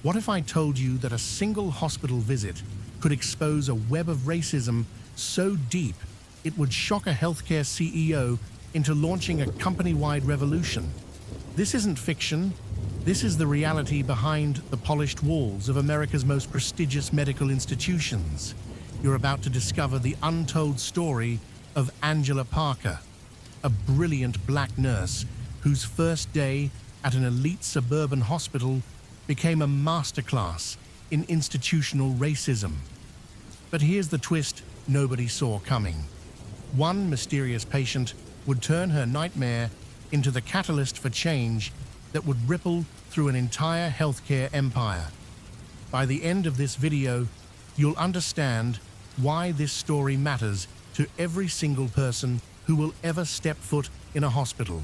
What if I told you that a single hospital visit could expose a web of racism so deep it would shock a healthcare CEO into launching a company-wide revolution? This isn't fiction. This is the reality behind the polished walls of America's most prestigious medical institutions. You're about to discover the untold story of Angela Parker, a brilliant black nurse whose first day at an elite suburban hospital became a masterclass in institutional racism. But here's the twist nobody saw coming. One mysterious patient would turn her nightmare into the catalyst for change that would ripple through an entire healthcare empire. By the end of this video, you'll understand why this story matters to every single person who will ever step foot in a hospital,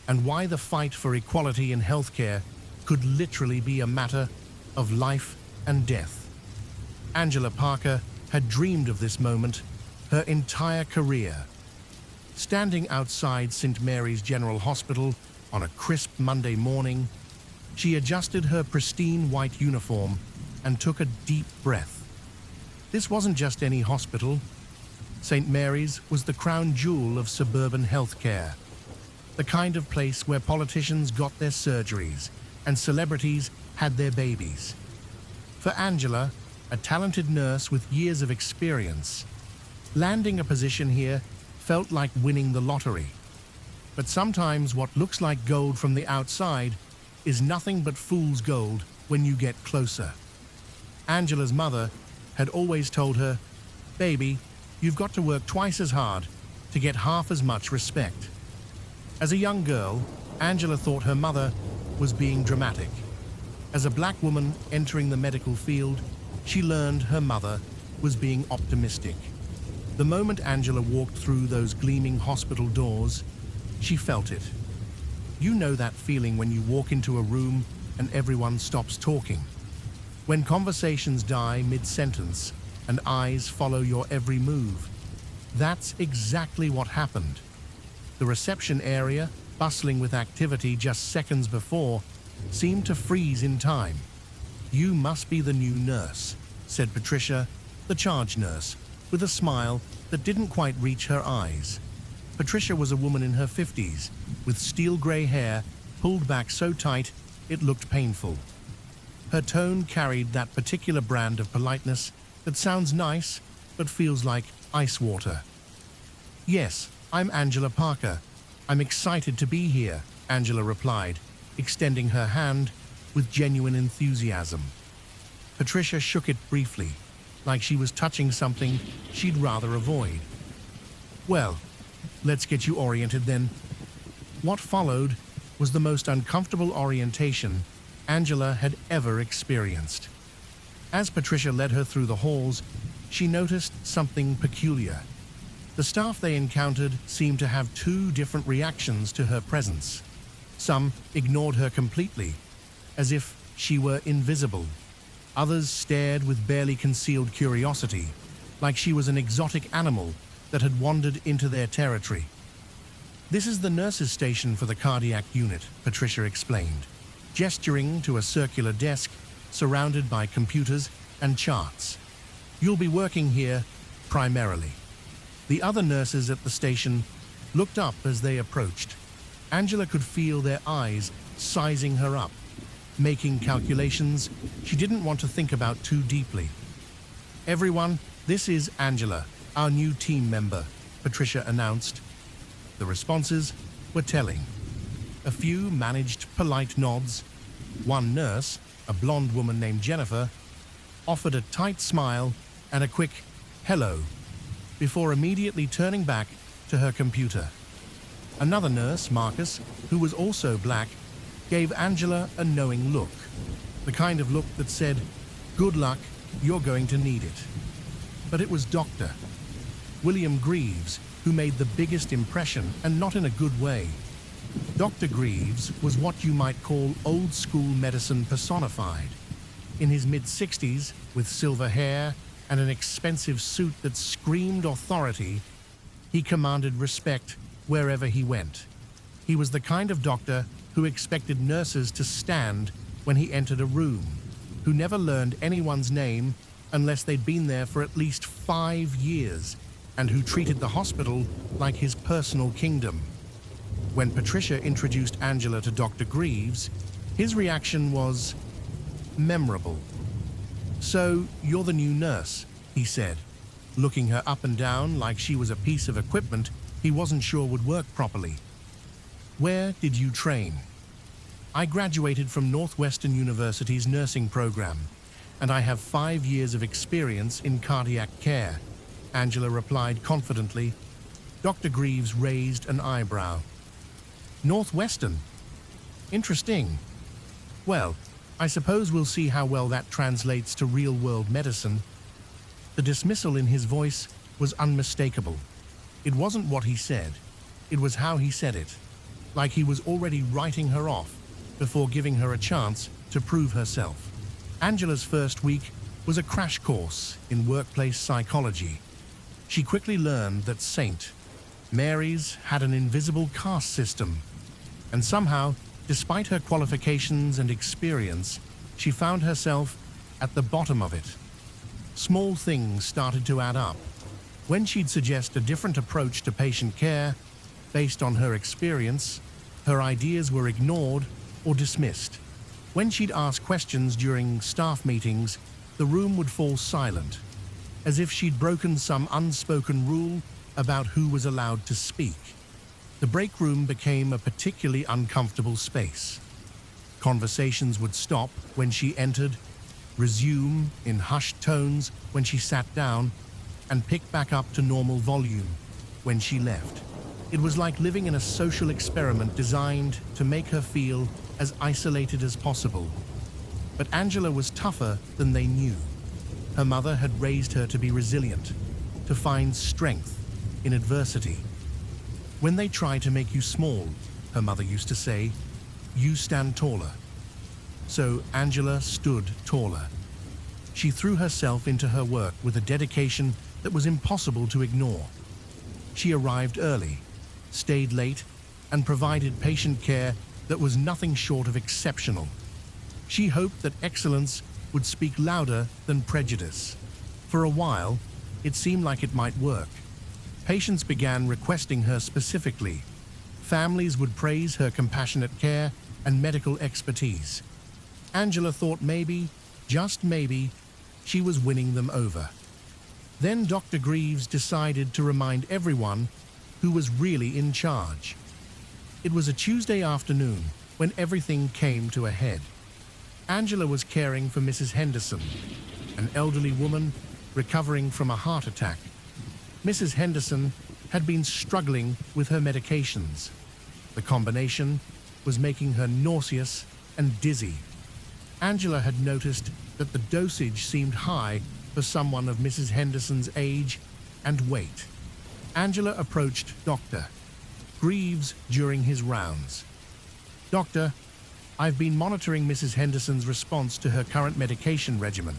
and why the fight for equality in healthcare could literally be a matter of life and death. Angela Parker had dreamed of this moment her entire career. Standing outside St. Mary's General Hospital on a crisp Monday morning, she adjusted her pristine white uniform and took a deep breath. This wasn't just any hospital. St. Mary's was the crown jewel of suburban healthcare, the kind of place where politicians got their surgeries and celebrities had their babies. For Angela, a talented nurse with years of experience, landing a position here felt like winning the lottery. But sometimes what looks like gold from the outside is nothing but fool's gold when you get closer. Angela's mother had always told her, "Baby, you've got to work twice as hard to get half as much respect." As a young girl, Angela thought her mother was being dramatic. As a black woman entering the medical field, she learned her mother was being optimistic. The moment Angela walked through those gleaming hospital doors, she felt it. You know that feeling when you walk into a room and everyone stops talking. When conversations die mid-sentence and eyes follow your every move. That's exactly what happened. The reception area, bustling with activity just seconds before, seemed to freeze in time. "You must be the new nurse," said Patricia, the charge nurse, with a smile that didn't quite reach her eyes. Patricia was a woman in her 50s, with steel gray hair pulled back so tight it looked painful. Her tone carried that particular brand of politeness that sounds nice but feels like ice water. "Yes, I'm Angela Parker. I'm excited to be here," Angela replied, extending her hand with genuine enthusiasm. Patricia shook it briefly, like she was touching something she'd rather avoid. "Well, let's get you oriented then." What followed was the most uncomfortable orientation Angela had ever experienced. As Patricia led her through the halls, she noticed something peculiar. The staff they encountered seemed to have two different reactions to her presence. Some ignored her completely, as if she were invisible. Others stared with barely concealed curiosity, like she was an exotic animal that had wandered into their territory. "This is the nurse's station for the cardiac unit," Patricia explained, gesturing to a circular desk surrounded by computers and charts. "You'll be working here primarily." The other nurses at the station looked up as they approached. Angela could feel their eyes sizing her up, making calculations she didn't want to think about too deeply. "Everyone, this is Angela, our new team member," Patricia announced. The responses were telling. A few managed polite nods. One nurse, a blonde woman named Jennifer, offered a tight smile and a quick "hello" before immediately turning back to her computer. Another nurse, Marcus, who was also black, gave Angela a knowing look, the kind of look that said, "Good luck, you're going to need it." But it was Dr. William Greaves who made the biggest impression, and not in a good way. Dr. Greaves was what you might call old-school medicine personified. In his mid-60s, with silver hair and an expensive suit that screamed authority, he commanded respect wherever he went. He was the kind of doctor who expected nurses to stand when he entered a room, who never learned anyone's name unless they'd been there for at least 5 years, and who treated the hospital like his personal kingdom. When Patricia introduced Angela to Dr. Greaves, his reaction was memorable. "So, you're the new nurse," he said, looking her up and down like she was a piece of equipment he wasn't sure would work properly. "Where did you train?" "I graduated from Northwestern University's nursing program, and I have 5 years of experience in cardiac care," Angela replied confidently. Dr. Greaves raised an eyebrow. "Northwestern? Interesting. Well, I suppose we'll see how well that translates to real-world medicine." The dismissal in his voice was unmistakable. It wasn't what he said, it was how he said it, like he was already writing her off before giving her a chance to prove herself. Angela's first week was a crash course in workplace psychology. She quickly learned that St. Mary's had an invisible caste system, and somehow, despite her qualifications and experience, she found herself at the bottom of it. Small things started to add up. When she'd suggest a different approach to patient care, based on her experience, her ideas were ignored or dismissed. When she'd ask questions during staff meetings, the room would fall silent, as if she'd broken some unspoken rule about who was allowed to speak. The break room became a particularly uncomfortable space. Conversations would stop when she entered, resume in hushed tones when she sat down, and pick back up to normal volume when she left. It was like living in a social experiment designed to make her feel as isolated as possible. But Angela was tougher than they knew. Her mother had raised her to be resilient, to find strength in adversity. "When they try to make you small," her mother used to say, "you stand taller." So Angela stood taller. She threw herself into her work with a dedication that was impossible to ignore. She arrived early, stayed late, and provided patient care that was nothing short of exceptional. She hoped that excellence would speak louder than prejudice. For a while, it seemed like it might work. Patients began requesting her specifically. Families would praise her compassionate care and medical expertise. Angela thought maybe, just maybe, she was winning them over. Then Dr. Greaves decided to remind everyone who was really in charge. It was a Tuesday afternoon when everything came to a head. Angela was caring for Mrs. Henderson, an elderly woman recovering from a heart attack. Mrs. Henderson had been struggling with her medications. The combination was making her nauseous and dizzy. Angela had noticed that the dosage seemed high for someone of Mrs. Henderson's age and weight. Angela approached Dr. Greaves during his rounds. "Doctor, I've been monitoring Mrs. Henderson's response to her current medication regimen,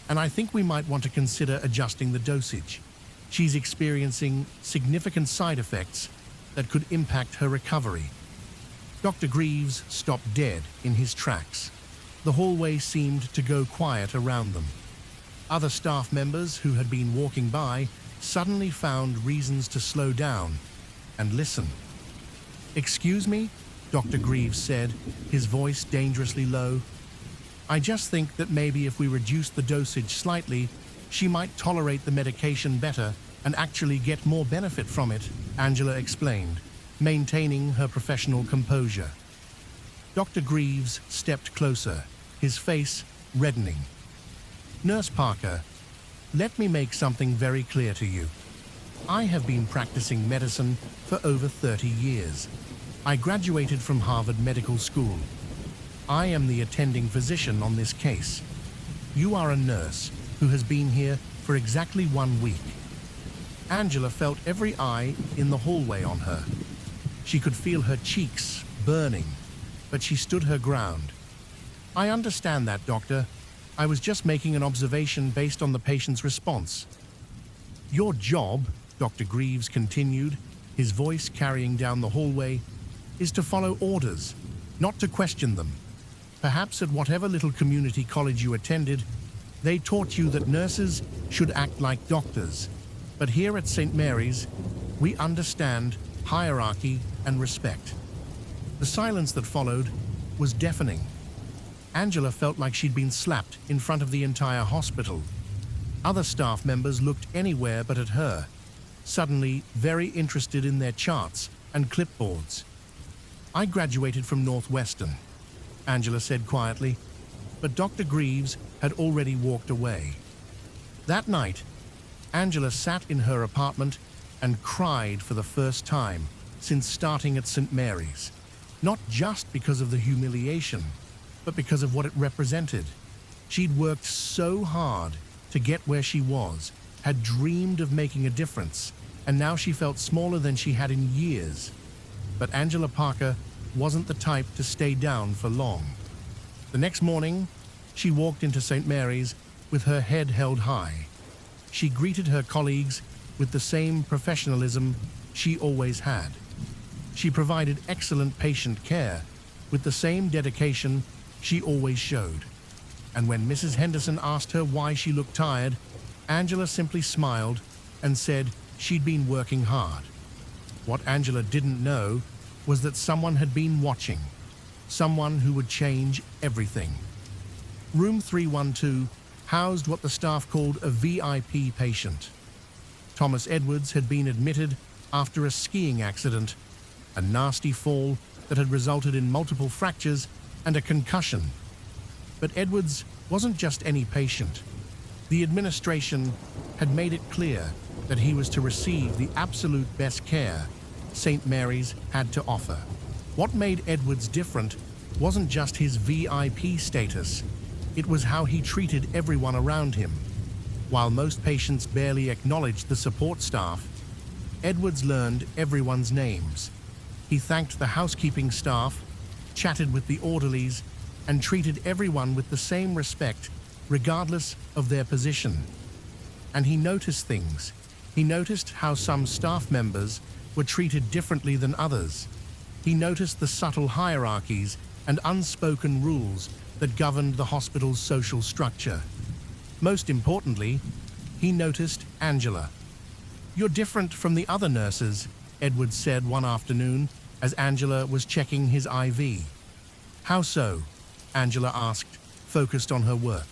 and I think we might want to consider adjusting the dosage. She's experiencing significant side effects that could impact her recovery." Dr. Greaves stopped dead in his tracks. The hallway seemed to go quiet around them. Other staff members who had been walking by suddenly found reasons to slow down and listen. "Excuse me?" Dr. Greaves said, his voice dangerously low. "I just think that maybe if we reduce the dosage slightly, she might tolerate the medication better and actually get more benefit from it," Angela explained, maintaining her professional composure. Dr. Greaves stepped closer, his face reddening. "Nurse Parker, let me make something very clear to you. I have been practicing medicine for over 30 years. I graduated from Harvard Medical School. I am the attending physician on this case. You are a nurse who has been here for exactly 1 week." Angela felt every eye in the hallway on her. She could feel her cheeks burning, but she stood her ground. "I understand that, doctor. I was just making an observation based on the patient's response." "Your job," Dr. Greaves continued, his voice carrying down the hallway, "is to follow orders, not to question them. Perhaps at whatever little community college you attended, they taught you that nurses should act like doctors. But here at St. Mary's, we understand hierarchy and respect. The silence that followed was deafening. Angela felt like she'd been slapped in front of the entire hospital. Other staff members looked anywhere but at her, suddenly very interested in their charts and clipboards. "I graduated from Northwestern," Angela said quietly, but Dr. Greaves had already walked away. That night, Angela sat in her apartment and cried for the first time since starting at St. Mary's, not just because of the humiliation, but because of what it represented. She'd worked so hard to get where she was, had dreamed of making a difference, and now she felt smaller than she had in years. But Angela Parker wasn't the type to stay down for long. The next morning, she walked into St. Mary's with her head held high. She greeted her colleagues with the same professionalism she always had. She provided excellent patient care with the same dedication she always showed. And when Mrs. Henderson asked her why she looked tired, Angela simply smiled and said she'd been working hard. What Angela didn't know was that someone had been watching, someone who would change everything. Room 312 housed what the staff called a VIP patient. Thomas Edwards had been admitted after a skiing accident, a nasty fall that had resulted in multiple fractures and a concussion. But Edwards wasn't just any patient. The administration had made it clear that he was to receive the absolute best care St. Mary's had to offer. What made Edwards different wasn't just his VIP status, it was how he treated everyone around him. While most patients barely acknowledged the support staff, Edwards learned everyone's names. He thanked the housekeeping staff, chatted with the orderlies, and treated everyone with the same respect, regardless of their position. And he noticed things. He noticed how some staff members were treated differently than others. He noticed the subtle hierarchies and unspoken rules that governed the hospital's social structure. Most importantly, he noticed Angela. "You're different from the other nurses," Edwards said one afternoon as Angela was checking his IV. "How so?" Angela asked, focused on her work.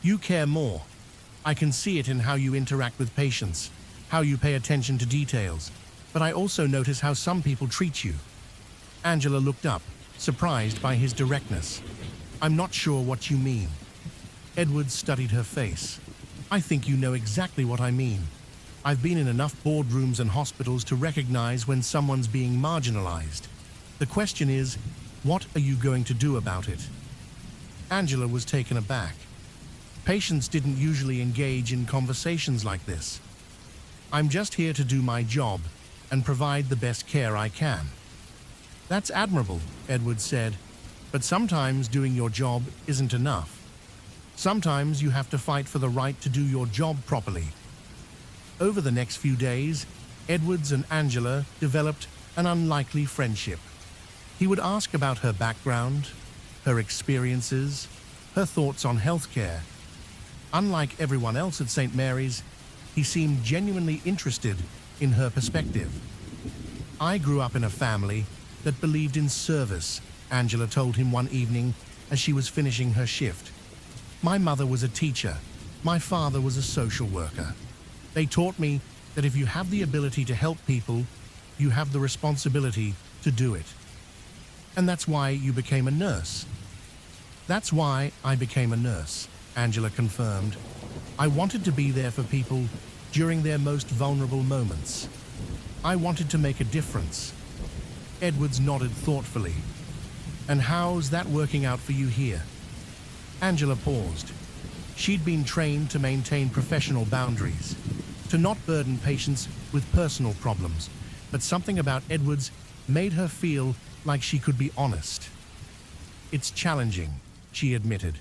"You care more. I can see it in how you interact with patients, how you pay attention to details, but I also notice how some people treat you." Angela looked up, surprised by his directness. "I'm not sure what you mean." Edwards studied her face. "I think you know exactly what I mean. I've been in enough boardrooms and hospitals to recognize when someone's being marginalized. The question is, what are you going to do about it?" Angela was taken aback. Patients didn't usually engage in conversations like this. "I'm just here to do my job and provide the best care I can." "That's admirable," Edwards said, "but sometimes doing your job isn't enough. Sometimes you have to fight for the right to do your job properly." Over the next few days, Edwards and Angela developed an unlikely friendship. He would ask about her background, her experiences, her thoughts on healthcare. Unlike everyone else at St. Mary's, he seemed genuinely interested in her perspective. "I grew up in a family that believed in service," Angela told him one evening as she was finishing her shift. "My mother was a teacher. My father was a social worker. They taught me that if you have the ability to help people, you have the responsibility to do it. And that's why you became a nurse." "That's why I became a nurse," Angela confirmed. "I wanted to be there for people during their most vulnerable moments. I wanted to make a difference." Edwards nodded thoughtfully. "And how's that working out for you here?" Angela paused. She'd been trained to maintain professional boundaries, to not burden patients with personal problems, but something about Edwards made her feel like she could be honest. "It's challenging," she admitted.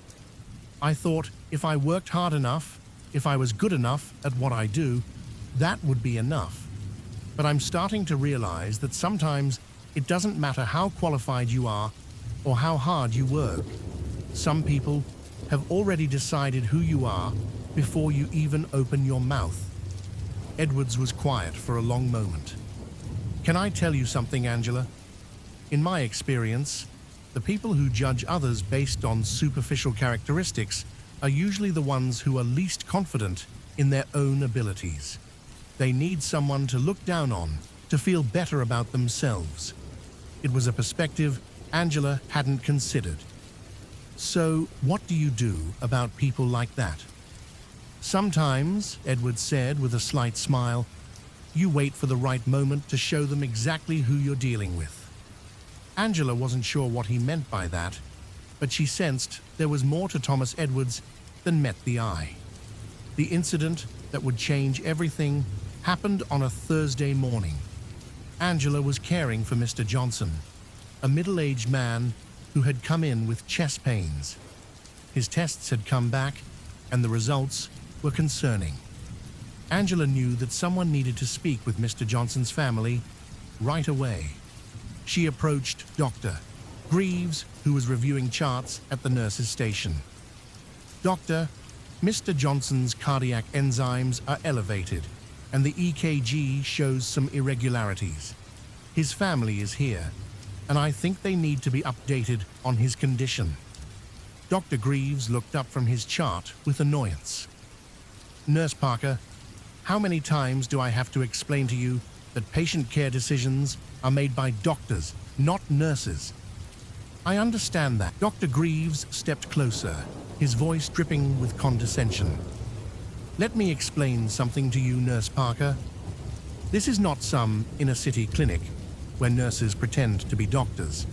"I thought if I worked hard enough, if I was good enough at what I do, that would be enough. But I'm starting to realize that sometimes it doesn't matter how qualified you are, or how hard you work. Some people have already decided who you are before you even open your mouth. Edwards was quiet for a long moment. Can I tell you something, Angela? In my experience, the people who judge others based on superficial characteristics are usually the ones who are least confident in their own abilities. They need someone to look down on, to feel better about themselves. It was a perspective Angela hadn't considered. So, what do you do about people like that? Sometimes, Edward said with a slight smile, you wait for the right moment to show them exactly who you're dealing with. Angela wasn't sure what he meant by that, but she sensed there was more to Thomas Edwards than met the eye. The incident that would change everything happened on a Thursday morning. Angela was caring for Mr. Johnson, a middle-aged man who had come in with chest pains. His tests had come back, and the results were concerning. Angela knew that someone needed to speak with Mr. Johnson's family right away. She approached Dr. Greaves, who was reviewing charts at the nurse's station. Doctor, Mr. Johnson's cardiac enzymes are elevated, and the EKG shows some irregularities. His family is here, and I think they need to be updated on his condition. Dr. Greaves looked up from his chart with annoyance. Nurse Parker, how many times do I have to explain to you that patient care decisions are made by doctors, not nurses? I understand that. Dr. Greaves stepped closer, his voice dripping with condescension. Let me explain something to you, Nurse Parker. This is not some inner-city clinic where nurses pretend to be doctors.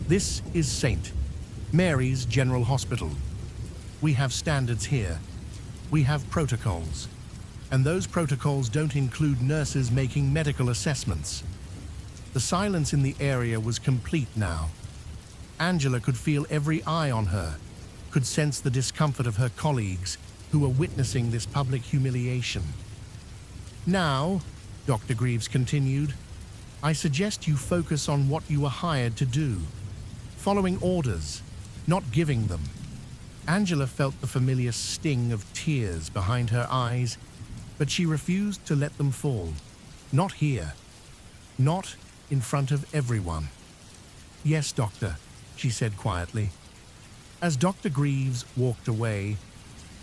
This is St. Mary's General Hospital. We have standards here. We have protocols. And those protocols don't include nurses making medical assessments. The silence in the area was complete now. Angela could feel every eye on her, could sense the discomfort of her colleagues who were witnessing this public humiliation. Now, Dr. Greaves continued, I suggest you focus on what you were hired to do, following orders, not giving them. Angela felt the familiar sting of tears behind her eyes, but she refused to let them fall. Not here. Not in front of everyone. Yes, doctor, she said quietly. As Dr. Greaves walked away,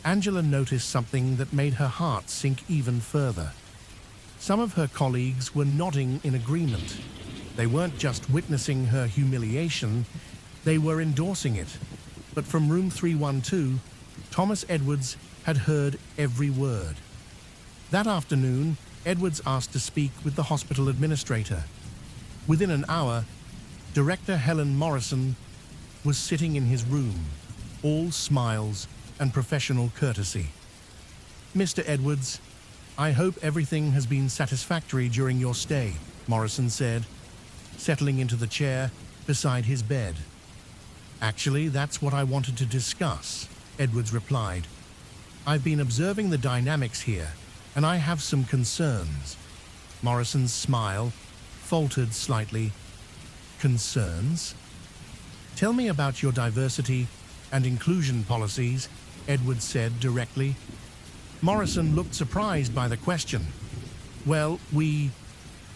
Angela noticed something that made her heart sink even further. Some of her colleagues were nodding in agreement. They weren't just witnessing her humiliation, they were endorsing it. But from room 312, Thomas Edwards had heard every word. That afternoon, Edwards asked to speak with the hospital administrator. Within an hour, Director Helen Morrison was sitting in his room, all smiles and professional courtesy. Mr. Edwards, I hope everything has been satisfactory during your stay, Morrison said, settling into the chair beside his bed. Actually, that's what I wanted to discuss, Edwards replied. I've been observing the dynamics here, and I have some concerns. Morrison's smile faltered slightly. Concerns? Tell me about your diversity and inclusion policies, Edwards said directly. Morrison looked surprised by the question. Well, we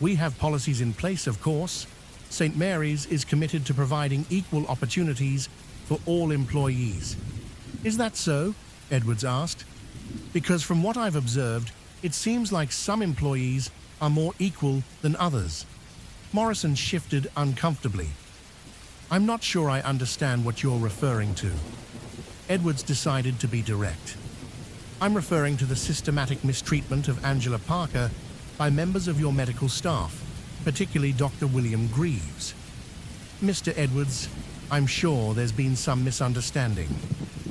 have policies in place, of course. St. Mary's is committed to providing equal opportunities for all employees. Is that so? Edwards asked. Because from what I've observed, it seems like some employees are more equal than others. Morrison shifted uncomfortably. I'm not sure I understand what you're referring to. Edwards decided to be direct. I'm referring to the systematic mistreatment of Angela Parker by members of your medical staff, particularly Dr. William Greaves. Mr. Edwards, I'm sure there's been some misunderstanding.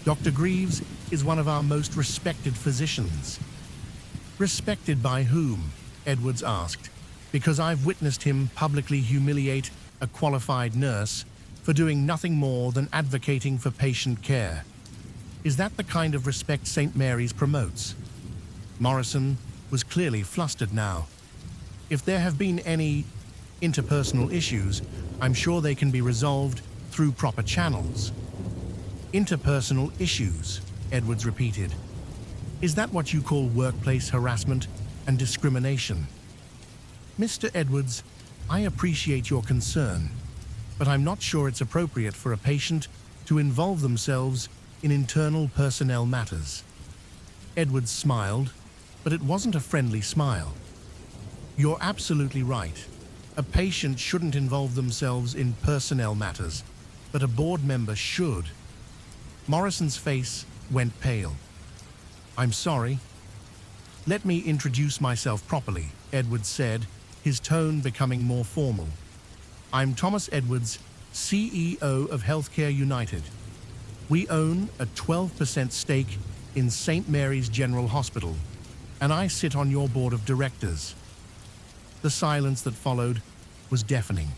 Dr. Greaves is one of our most respected physicians. Respected by whom? Edwards asked. Because I've witnessed him publicly humiliate a qualified nurse for doing nothing more than advocating for patient care. Is that the kind of respect St. Mary's promotes? Morrison was clearly flustered now. If there have been any interpersonal issues, I'm sure they can be resolved through proper channels. Interpersonal issues, Edwards repeated. Is that what you call workplace harassment and discrimination? Mr. Edwards, I appreciate your concern, but I'm not sure it's appropriate for a patient to involve themselves in internal personnel matters. Edwards smiled, but it wasn't a friendly smile. You're absolutely right. A patient shouldn't involve themselves in personnel matters, but a board member should. Morrison's face went pale. I'm sorry. Let me introduce myself properly, Edwards said, his tone becoming more formal. I'm Thomas Edwards, CEO of Healthcare United. We own a 12% stake in St. Mary's General Hospital, and I sit on your board of directors. The silence that followed was deafening.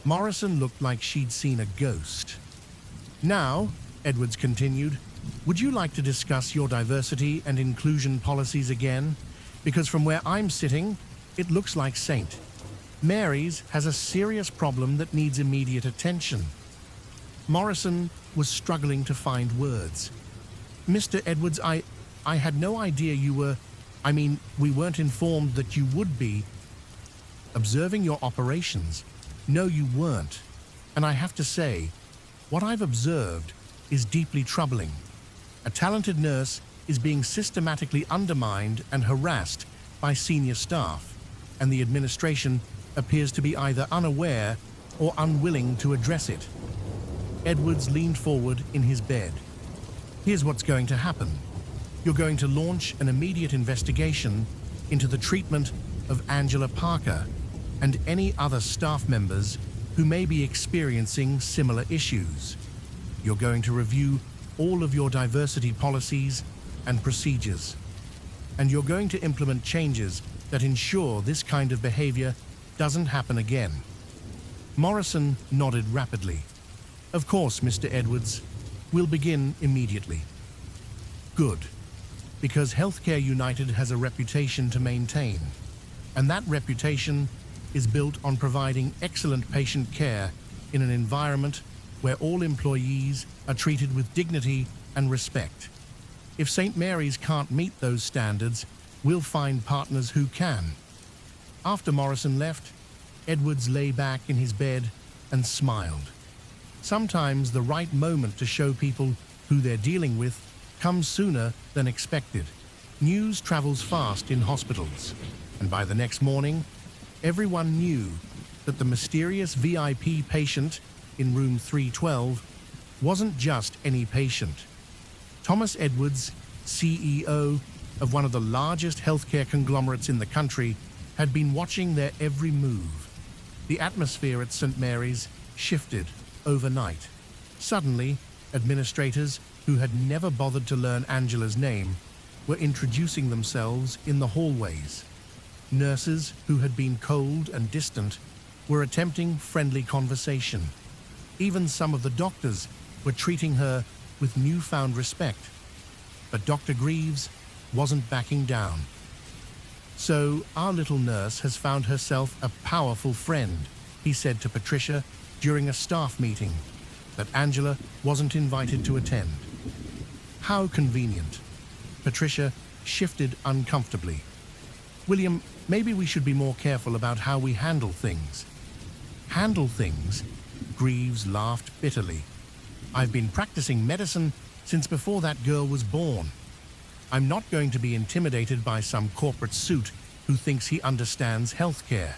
Morrison looked like she'd seen a ghost. Now, Edwards continued, would you like to discuss your diversity and inclusion policies again? Because from where I'm sitting, it looks like St. Mary's has a serious problem that needs immediate attention. Morrison was struggling to find words. Mr. Edwards, I had no idea you were, we weren't informed that you would be observing your operations. No, you weren't. And I have to say, what I've observed is deeply troubling. A talented nurse is being systematically undermined and harassed by senior staff, and the administration appears to be either unaware or unwilling to address it. Edwards leaned forward in his bed. Here's what's going to happen. You're going to launch an immediate investigation into the treatment of Angela Parker and any other staff members who may be experiencing similar issues. You're going to review all of your diversity policies and procedures. And you're going to implement changes that ensure this kind of behavior doesn't happen again. Morrison nodded rapidly. Of course, Mr. Edwards. We'll begin immediately. Good. Because Healthcare United has a reputation to maintain, and that reputation is built on providing excellent patient care in an environment where all employees are treated with dignity and respect. If St. Mary's can't meet those standards, we'll find partners who can. After Morrison left, Edwards lay back in his bed and smiled. Sometimes the right moment to show people who they're dealing with comes sooner than expected. News travels fast in hospitals, and by the next morning, everyone knew that the mysterious VIP patient in room 312 wasn't just any patient. Thomas Edwards, CEO of one of the largest healthcare conglomerates in the country, had been watching their every move. The atmosphere at St. Mary's shifted overnight. Suddenly, administrators who had never bothered to learn Angela's name were introducing themselves in the hallways. Nurses who had been cold and distant were attempting friendly conversation. Even some of the doctors were treating her with newfound respect. But Dr. Greaves wasn't backing down. So our little nurse has found herself a powerful friend, he said to Patricia during a staff meeting that Angela wasn't invited to attend. How convenient. Patricia shifted uncomfortably. William, maybe we should be more careful about how we handle things. Handle things? Greaves laughed bitterly. I've been practicing medicine since before that girl was born. I'm not going to be intimidated by some corporate suit who thinks he understands healthcare.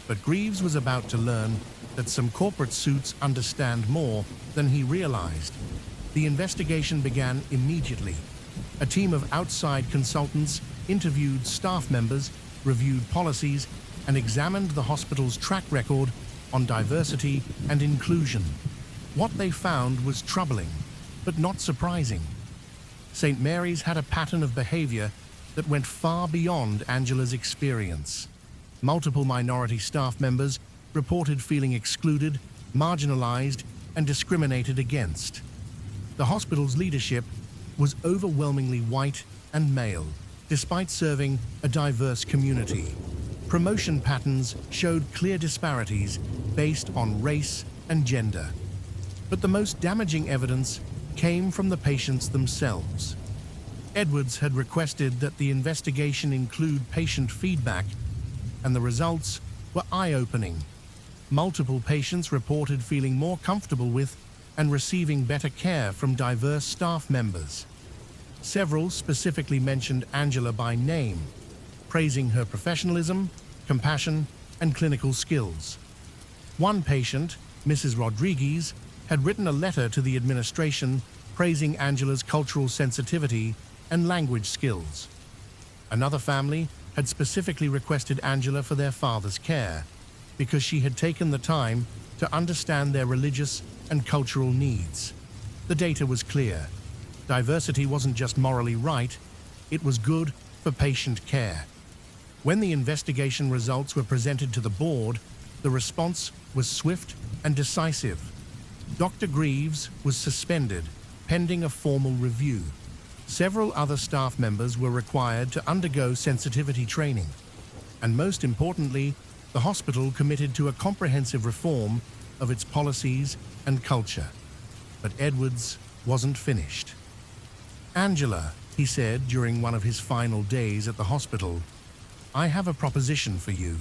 But Greaves was about to learn that some corporate suits understand more than he realized. The investigation began immediately. A team of outside consultants interviewed staff members, reviewed policies, and examined the hospital's track record on diversity and inclusion. What they found was troubling, but not surprising. St. Mary's had a pattern of behavior that went far beyond Angela's experience. Multiple minority staff members reported feeling excluded, marginalized, and discriminated against. The hospital's leadership was overwhelmingly white and male, despite serving a diverse community. Promotion patterns showed clear disparities based on race and gender. But the most damaging evidence came from the patients themselves. Edwards had requested that the investigation include patient feedback, and the results were eye-opening. Multiple patients reported feeling more comfortable with and receiving better care from diverse staff members. Several specifically mentioned Angela by name, praising her professionalism, compassion, and clinical skills. One patient, Mrs. Rodriguez, had written a letter to the administration praising Angela's cultural sensitivity and language skills. Another family had specifically requested Angela for their father's care because she had taken the time to understand their religious and cultural needs. The data was clear. Diversity wasn't just morally right, it was good for patient care. When the investigation results were presented to the board, the response was swift and decisive. Dr. Greaves was suspended, pending a formal review. Several other staff members were required to undergo sensitivity training. And most importantly, the hospital committed to a comprehensive reform of its policies and culture. But Edwards wasn't finished. "Angela," he said during one of his final days at the hospital, "I have a proposition for you."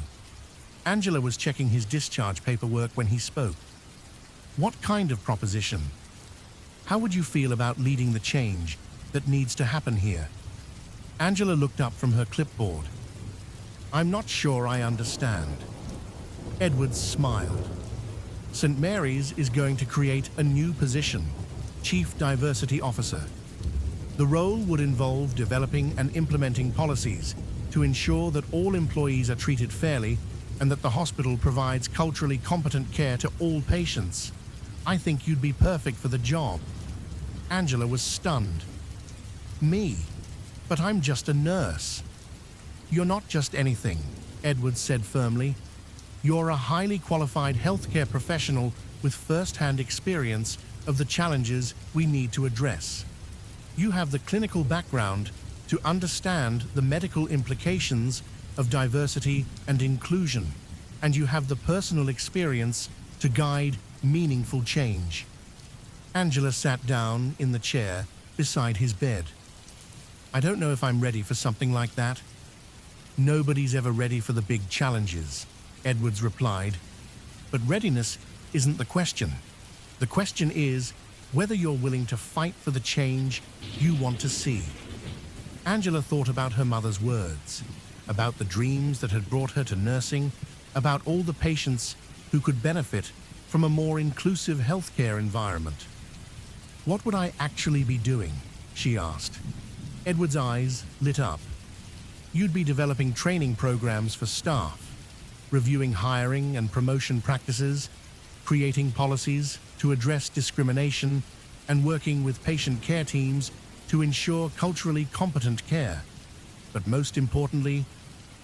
Angela was checking his discharge paperwork when he spoke. "What kind of proposition? How would you feel about leading the change that needs to happen here?" Angela looked up from her clipboard. "I'm not sure I understand." Edwards smiled. "St. Mary's is going to create a new position, Chief Diversity Officer. The role would involve developing and implementing policies to ensure that all employees are treated fairly and that the hospital provides culturally competent care to all patients. I think you'd be perfect for the job." Angela was stunned. "Me? But I'm just a nurse." "You're not just anything," Edwards said firmly. "You're a highly qualified healthcare professional with first-hand experience of the challenges we need to address. You have the clinical background to understand the medical implications of diversity and inclusion, and you have the personal experience to guide meaningful change." Angela sat down in the chair beside his bed. "I don't know if I'm ready for something like that." "Nobody's ever ready for the big challenges," Edwards replied. "But readiness isn't the question. The question is whether you're willing to fight for the change you want to see." Angela thought about her mother's words, about the dreams that had brought her to nursing, about all the patients who could benefit from a more inclusive healthcare environment. "What would I actually be doing?" she asked. Edward's eyes lit up. "You'd be developing training programs for staff, reviewing hiring and promotion practices, creating policies to address discrimination, and working with patient care teams to ensure culturally competent care. But most importantly,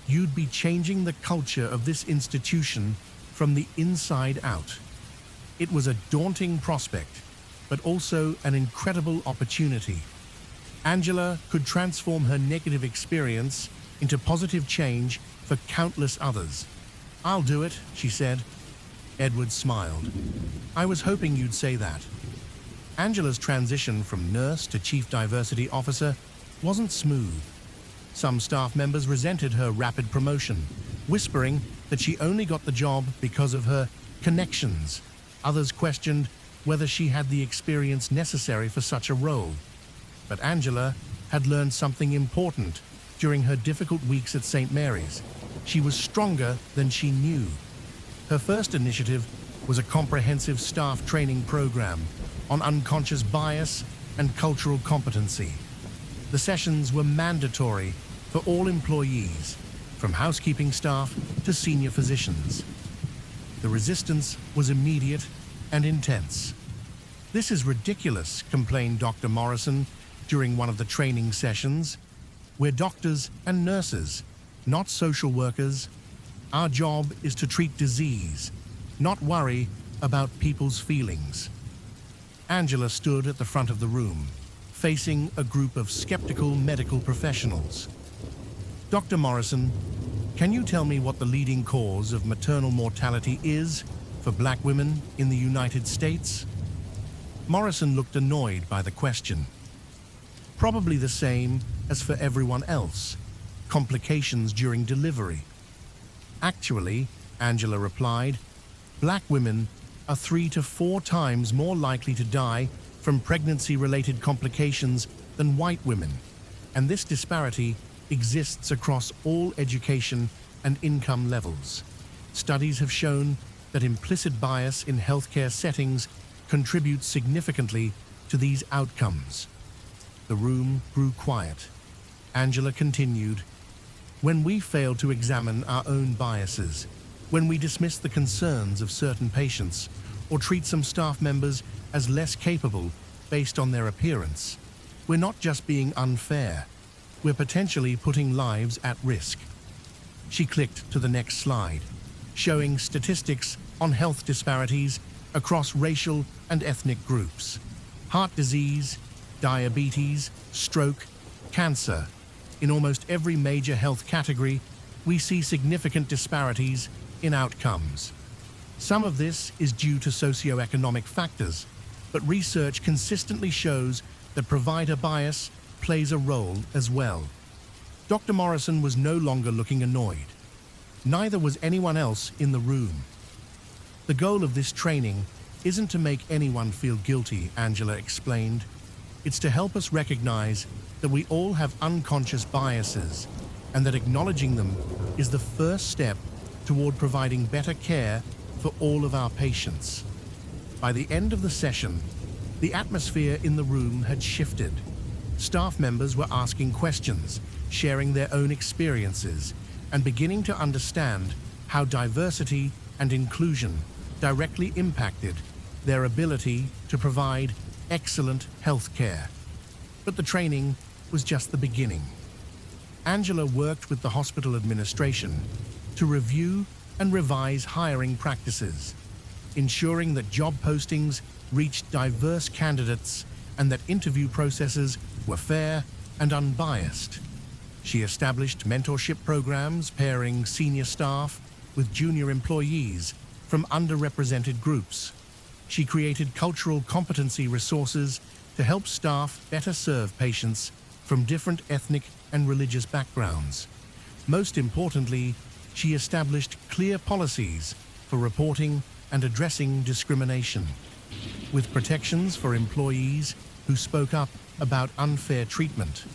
you'd be changing the culture of this institution from the inside out." It was a daunting prospect, but also an incredible opportunity. Angela could transform her negative experience into positive change for countless others. "I'll do it," she said. Edward smiled. "I was hoping you'd say that." Angela's transition from nurse to Chief Diversity Officer wasn't smooth. Some staff members resented her rapid promotion, whispering that she only got the job because of her connections. Others questioned whether she had the experience necessary for such a role. But Angela had learned something important during her difficult weeks at St. Mary's. She was stronger than she knew. Her first initiative was a comprehensive staff training program on unconscious bias and cultural competency. The sessions were mandatory for all employees, from housekeeping staff to senior physicians. The resistance was immediate and intense. "This is ridiculous," complained Dr. Morrison during one of the training sessions. "We're doctors and nurses, not social workers. Our job is to treat disease, not worry about people's feelings." Angela stood at the front of the room, facing a group of skeptical medical professionals. "Dr. Morrison, can you tell me what the leading cause of maternal mortality is for Black women in the United States?" Morrison looked annoyed by the question. Probably the same as for everyone else. Complications during delivery. Actually, Angela replied, black women are 3 to 4 times more likely to die from pregnancy-related complications than white women, and this disparity exists across all education and income levels. Studies have shown that implicit bias in healthcare settings contributes significantly to these outcomes. The room grew quiet. Angela continued, when we fail to examine our own biases, when we dismiss the concerns of certain patients or treat some staff members as less capable based on their appearance, we're not just being unfair, we're potentially putting lives at risk. She clicked to the next slide, showing statistics on health disparities across racial and ethnic groups. Heart disease, diabetes, stroke, cancer. In almost every major health category, we see significant disparities in outcomes. Some of this is due to socioeconomic factors, but research consistently shows that provider bias plays a role as well. Dr. Morrison was no longer looking annoyed. Neither was anyone else in the room. The goal of this training isn't to make anyone feel guilty, Angela explained. It's to help us recognize that we all have unconscious biases and that acknowledging them is the first step toward providing better care for all of our patients. By the end of the session, the atmosphere in the room had shifted. Staff members were asking questions, sharing their own experiences, and beginning to understand how diversity and inclusion directly impacted their ability to provide excellent health care. But the training was just the beginning. Angela worked with the hospital administration to review and revise hiring practices, ensuring that job postings reached diverse candidates and that interview processes were fair and unbiased. She established mentorship programs pairing senior staff with junior employees from underrepresented groups. She created cultural competency resources to help staff better serve patients from different ethnic and religious backgrounds. Most importantly, she established clear policies for reporting and addressing discrimination, with protections for employees who spoke up about unfair treatment.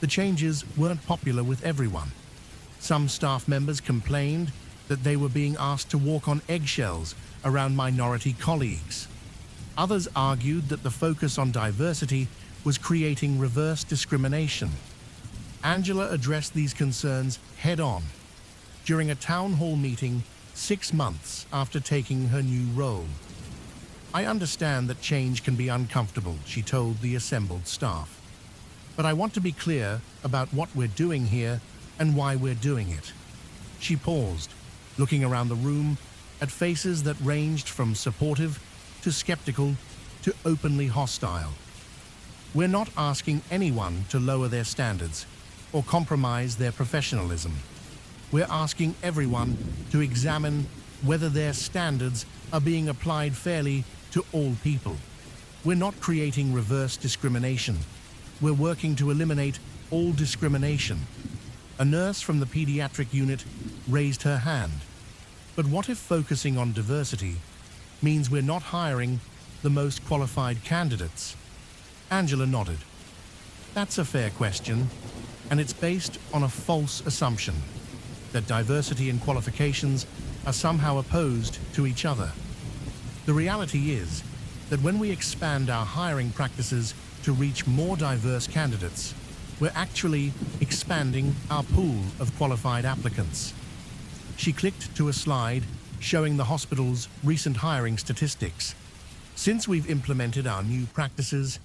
The changes weren't popular with everyone. Some staff members complained that they were being asked to walk on eggshells around minority colleagues. Others argued that the focus on diversity was creating reverse discrimination. Angela addressed these concerns head-on during a town hall meeting 6 months after taking her new role. I understand that change can be uncomfortable, she told the assembled staff. But I want to be clear about what we're doing here and why we're doing it. She paused, looking around the room at faces that ranged from supportive to skeptical to openly hostile. We're not asking anyone to lower their standards or compromise their professionalism. We're asking everyone to examine whether their standards are being applied fairly to all people. We're not creating reverse discrimination. We're working to eliminate all discrimination. A nurse from the pediatric unit raised her hand. But what if focusing on diversity means we're not hiring the most qualified candidates? Angela nodded. That's a fair question, and it's based on a false assumption that diversity and qualifications are somehow opposed to each other. The reality is that when we expand our hiring practices to reach more diverse candidates, we're actually expanding our pool of qualified applicants. She clicked to a slide showing the hospital's recent hiring statistics. Since we've implemented our new practices,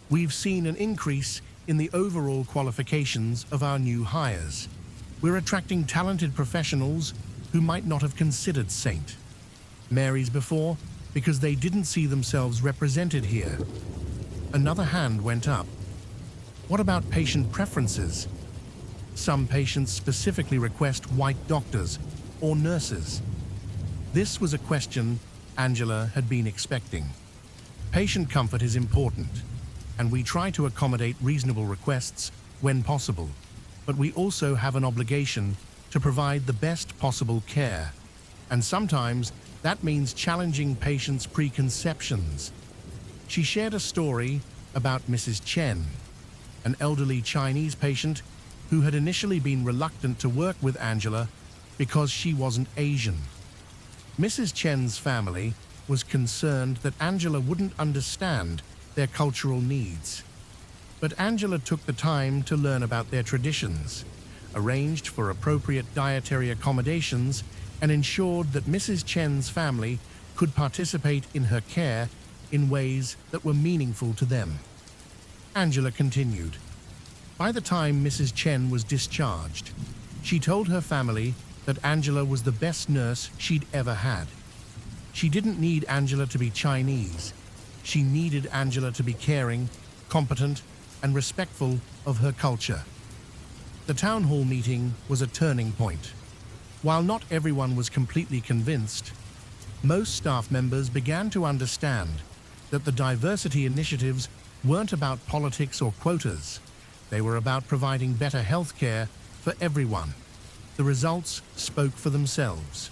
we've seen an increase in the overall qualifications of our new hires. We're attracting talented professionals who might not have considered St. Mary's before because they didn't see themselves represented here. Another hand went up. What about patient preferences? Some patients specifically request white doctors or nurses. This was a question Angela had been expecting. Patient comfort is important, and we try to accommodate reasonable requests when possible, but we also have an obligation to provide the best possible care, and sometimes that means challenging patients' preconceptions. She shared a story about Mrs. Chen, an elderly Chinese patient who had initially been reluctant to work with Angela because she wasn't Asian. Mrs. Chen's family was concerned that Angela wouldn't understand their cultural needs. But Angela took the time to learn about their traditions, arranged for appropriate dietary accommodations, and ensured that Mrs. Chen's family could participate in her care in ways that were meaningful to them. Angela continued. By the time Mrs. Chen was discharged, she told her family that Angela was the best nurse she'd ever had. She didn't need Angela to be Chinese. She needed Angela to be caring, competent, and respectful of her culture. The town hall meeting was a turning point. While not everyone was completely convinced, most staff members began to understand that the diversity initiatives weren't about politics or quotas. They were about providing better health care for everyone. The results spoke for themselves.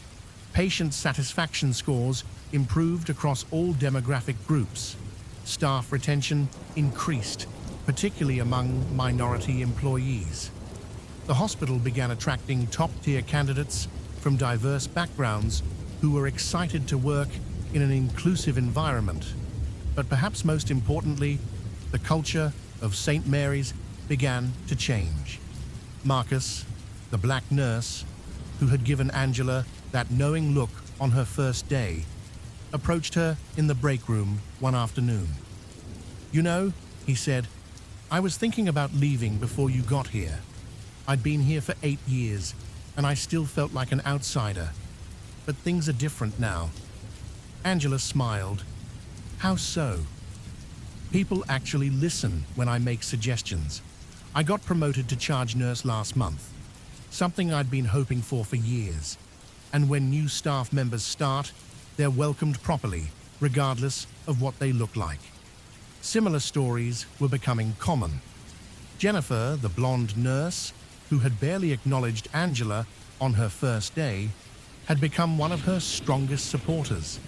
Patient satisfaction scores improved across all demographic groups. Staff retention increased, particularly among minority employees. The hospital began attracting top-tier candidates from diverse backgrounds who were excited to work in an inclusive environment. But perhaps most importantly, the culture of St. Mary's began to change. Marcus, the black nurse, who had given Angela that knowing look on her first day, approached her in the break room one afternoon. "You know," he said, "I was thinking about leaving before you got here. I'd been here for 8 years, and I still felt like an outsider. But things are different now." Angela smiled. "How so?" "People actually listen when I make suggestions. I got promoted to charge nurse last month, something I'd been hoping for years. And when new staff members start, they're welcomed properly, regardless of what they look like." Similar stories were becoming common. Jennifer, the blonde nurse, who had barely acknowledged Angela on her first day, had become one of her strongest supporters.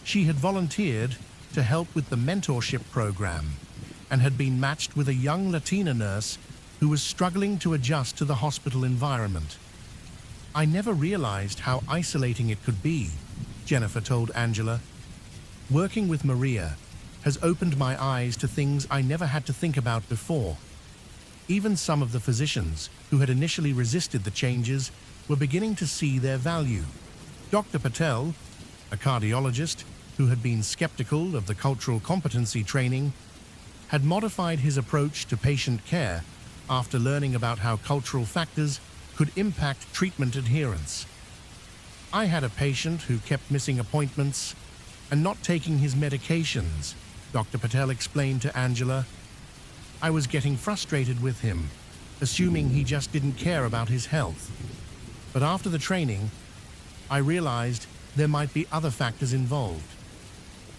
She had volunteered to help with the mentorship program and had been matched with a young Latina nurse who was struggling to adjust to the hospital environment. "I never realized how isolating it could be," Jennifer told Angela. "Working with Maria has opened my eyes to things I never had to think about before." Even some of the physicians who had initially resisted the changes were beginning to see their value. Dr. Patel, a cardiologist who had been skeptical of the cultural competency training, had modified his approach to patient care after learning about how cultural factors could impact treatment adherence. "I had a patient who kept missing appointments and not taking his medications," Dr. Patel explained to Angela. "I was getting frustrated with him, assuming he just didn't care about his health. But after the training, I realized there might be other factors involved."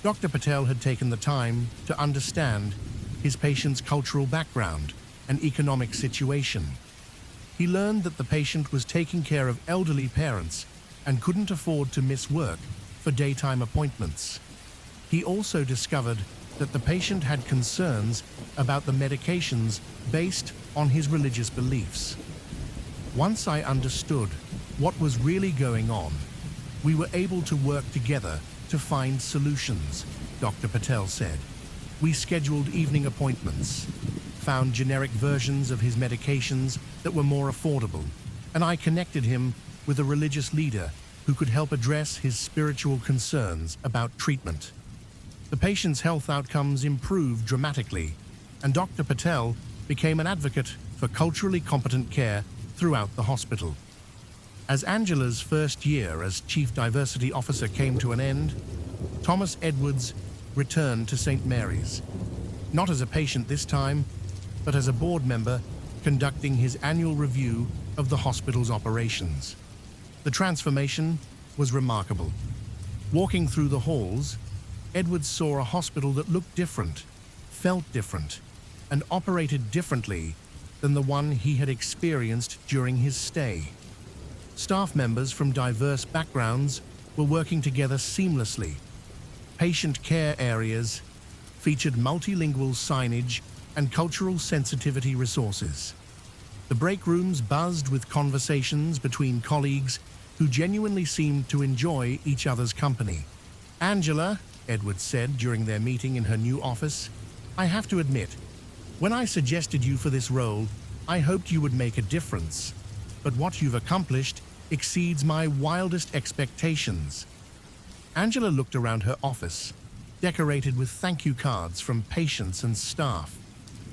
Dr. Patel had taken the time to understand his patient's cultural background and economic situation. He learned that the patient was taking care of elderly parents and couldn't afford to miss work for daytime appointments. He also discovered that the patient had concerns about the medications based on his religious beliefs. "Once I understood what was really going on, we were able to work together to find solutions," Dr. Patel said. "We scheduled evening appointments, found generic versions of his medications that were more affordable, and I connected him with a religious leader who could help address his spiritual concerns about treatment." The patient's health outcomes improved dramatically, and Dr. Patel became an advocate for culturally competent care throughout the hospital. As Angela's first year as Chief Diversity Officer came to an end, Thomas Edwards returned to St. Mary's, not as a patient this time, but as a board member conducting his annual review of the hospital's operations. The transformation was remarkable. Walking through the halls, Edwards saw a hospital that looked different, felt different, and operated differently than the one he had experienced during his stay. Staff members from diverse backgrounds were working together seamlessly. Patient care areas featured multilingual signage and cultural sensitivity resources. The break rooms buzzed with conversations between colleagues who genuinely seemed to enjoy each other's company. "Angela," Edwards said during their meeting in her new office, "I have to admit, when I suggested you for this role, I hoped you would make a difference. But what you've accomplished exceeds my wildest expectations." Angela looked around her office, decorated with thank you cards from patients and staff,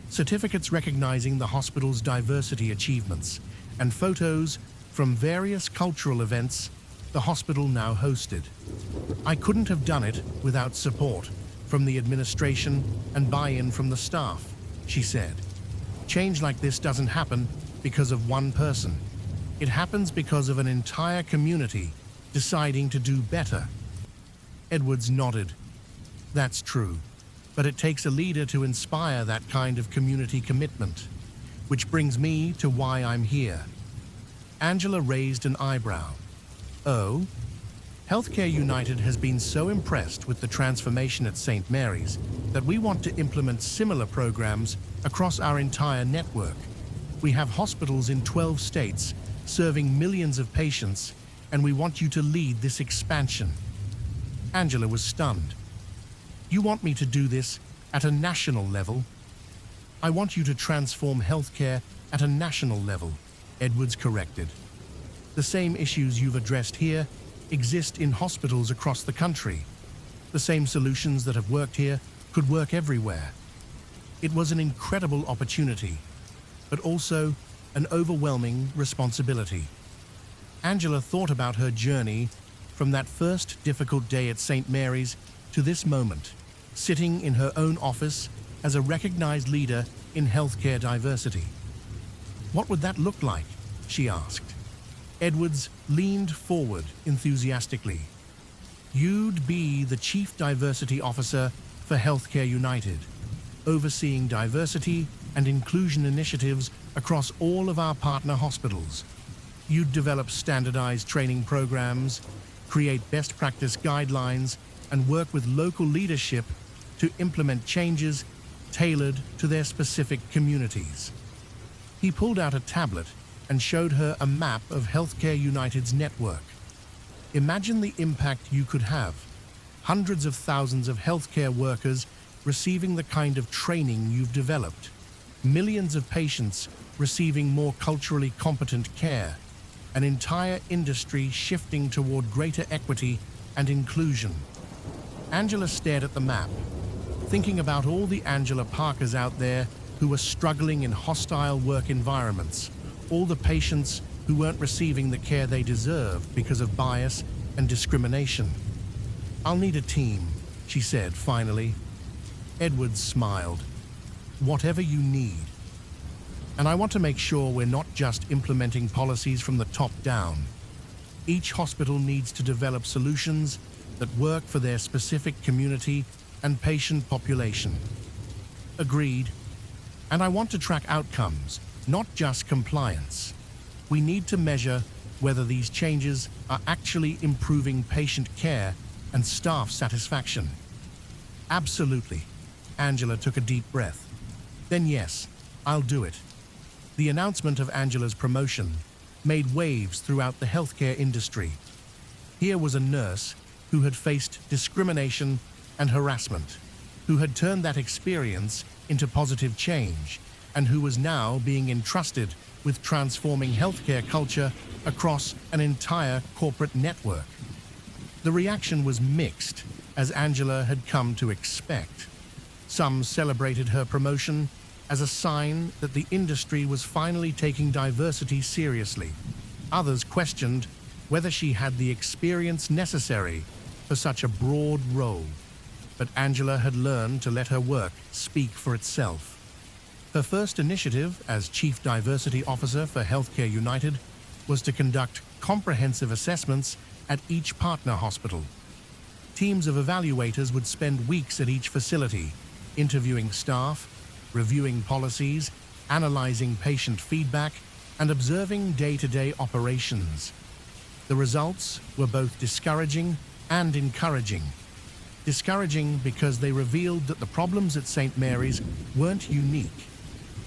certificates recognizing the hospital's diversity achievements, and photos from various cultural events the hospital now hosted. "I couldn't have done it without support from the administration and buy-in from the staff," she said. "Change like this doesn't happen because of one person. It happens because of an entire community deciding to do better." Edwards nodded. "That's true, but it takes a leader to inspire that kind of community commitment. Which brings me to why I'm here." Angela raised an eyebrow. "Oh?" "Healthcare United has been so impressed with the transformation at St. Mary's that we want to implement similar programs across our entire network. We have hospitals in 12 states serving millions of patients, and we want you to lead this expansion." Angela was stunned. "You want me to do this at a national level?" "I want you to transform healthcare at a national level," Edwards corrected. "The same issues you've addressed here exist in hospitals across the country. The same solutions that have worked here could work everywhere." It was an incredible opportunity, but also an overwhelming responsibility. Angela thought about her journey from that first difficult day at St. Mary's to this moment, sitting in her own office as a recognized leader in healthcare diversity. "What would that look like?" she asked. Edwards leaned forward enthusiastically. "You'd be the Chief Diversity Officer for Healthcare United, overseeing diversity and inclusion initiatives across all of our partner hospitals. You'd develop standardized training programs, create best practice guidelines, and work with local leadership to implement changes tailored to their specific communities." He pulled out a tablet and showed her a map of Healthcare United's network. "Imagine the impact you could have. Hundreds of thousands of healthcare workers receiving the kind of training you've developed. Millions of patients receiving more culturally competent care. An entire industry shifting toward greater equity and inclusion." Angela stared at the map, thinking about all the Angela Parkers out there who were struggling in hostile work environments, all the patients who weren't receiving the care they deserved because of bias and discrimination. "I'll need a team," she said finally. Edwards smiled. "Whatever you need. And I want to make sure we're not just implementing policies from the top down. Each hospital needs to develop solutions that work for their specific community and patient population." "Agreed. And I want to track outcomes, not just compliance. We need to measure whether these changes are actually improving patient care and staff satisfaction." "Absolutely." Angela took a deep breath. "Then yes, I'll do it." The announcement of Angela's promotion made waves throughout the healthcare industry. Here was a nurse who had faced discrimination and harassment, who had turned that experience into positive change, and who was now being entrusted with transforming healthcare culture across an entire corporate network. The reaction was mixed, as Angela had come to expect. Some celebrated her promotion as a sign that the industry was finally taking diversity seriously. Others questioned whether she had the experience necessary for such a broad role. But Angela had learned to let her work speak for itself. Her first initiative as Chief Diversity Officer for Healthcare United was to conduct comprehensive assessments at each partner hospital. Teams of evaluators would spend weeks at each facility, interviewing staff, reviewing policies, analyzing patient feedback, and observing day-to-day operations. The results were both discouraging and encouraging. Discouraging because they revealed that the problems at St. Mary's weren't unique.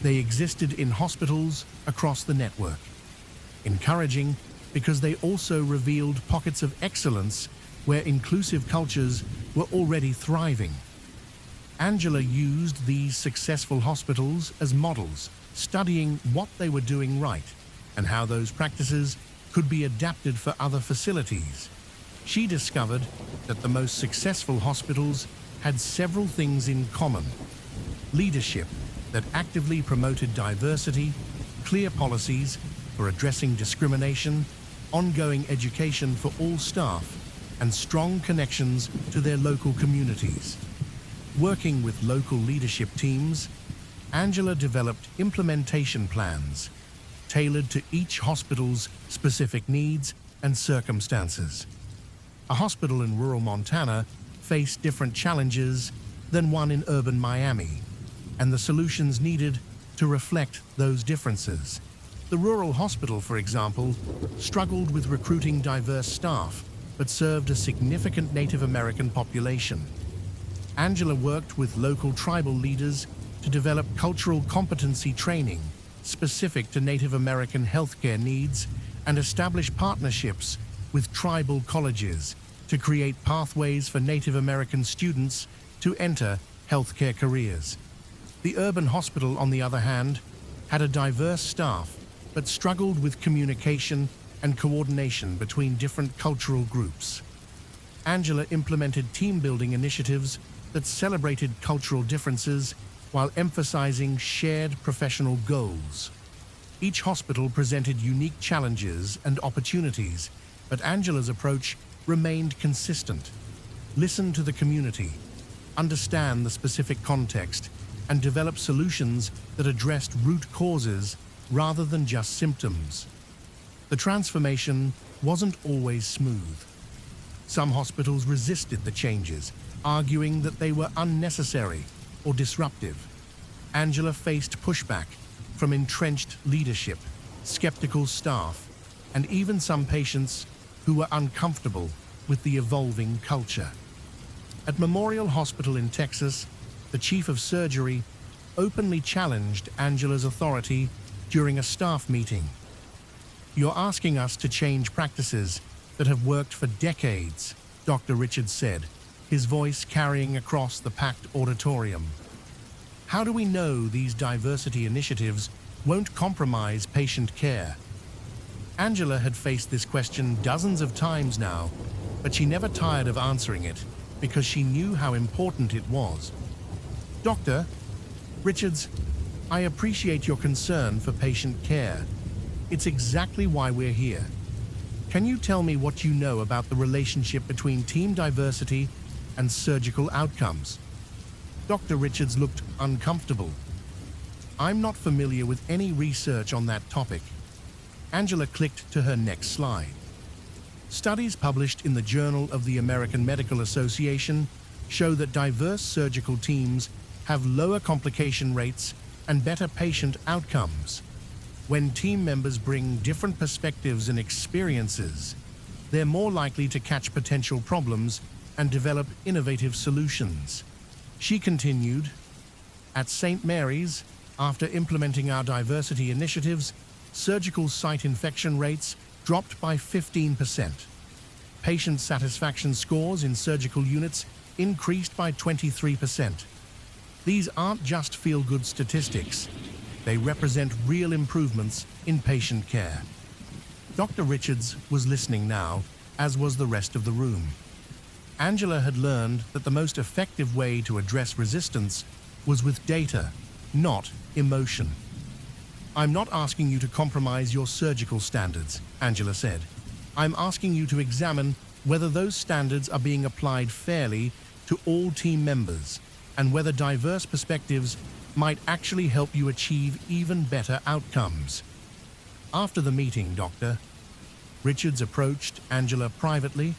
They existed in hospitals across the network. Encouraging because they also revealed pockets of excellence where inclusive cultures were already thriving. Angela used these successful hospitals as models, studying what they were doing right and how those practices could be adapted for other facilities. She discovered that the most successful hospitals had several things in common: leadership that actively promoted diversity, clear policies for addressing discrimination, ongoing education for all staff, and strong connections to their local communities. Working with local leadership teams, Angela developed implementation plans tailored to each hospital's specific needs and circumstances. A hospital in rural Montana faced different challenges than one in urban Miami, and the solutions needed to reflect those differences. The rural hospital, for example, struggled with recruiting diverse staff, but served a significant Native American population. Angela worked with local tribal leaders to develop cultural competency training specific to Native American healthcare needs and establish partnerships with tribal colleges to create pathways for Native American students to enter healthcare careers. The urban hospital, on the other hand, had a diverse staff but struggled with communication and coordination between different cultural groups. Angela implemented team-building initiatives that celebrated cultural differences while emphasizing shared professional goals. Each hospital presented unique challenges and opportunities, but Angela's approach remained consistent. Listen to the community, understand the specific context, and develop solutions that addressed root causes rather than just symptoms. The transformation wasn't always smooth. Some hospitals resisted the changes, arguing that they were unnecessary or disruptive. Angela faced pushback from entrenched leadership, skeptical staff, and even some patients who were uncomfortable with the evolving culture. At Memorial Hospital in Texas, the chief of surgery openly challenged Angela's authority during a staff meeting. "You're asking us to change practices that have worked for decades," Dr. Richards said, his voice carrying across the packed auditorium. "How do we know these diversity initiatives won't compromise patient care?" Angela had faced this question dozens of times now, but she never tired of answering it because she knew how important it was. "Dr. Richards, I appreciate your concern for patient care. It's exactly why we're here. Can you tell me what you know about the relationship between team diversity and surgical outcomes?" Dr. Richards looked uncomfortable. "I'm not familiar with any research on that topic." Angela clicked to her next slide. Studies published in the Journal of the American Medical Association show that diverse surgical teams have lower complication rates and better patient outcomes. When team members bring different perspectives and experiences, they're more likely to catch potential problems and develop innovative solutions. She continued, "At St. Mary's, after implementing our diversity initiatives, surgical site infection rates dropped by 15%. Patient satisfaction scores in surgical units increased by 23%. These aren't just feel-good statistics. They represent real improvements in patient care." Dr. Richards was listening now, as was the rest of the room. Angela had learned that the most effective way to address resistance was with data, not emotion. "I'm not asking you to compromise your surgical standards," Angela said. "I'm asking you to examine whether those standards are being applied fairly to all team members and whether diverse perspectives might actually help you achieve even better outcomes." After the meeting, Dr. Richards approached Angela privately.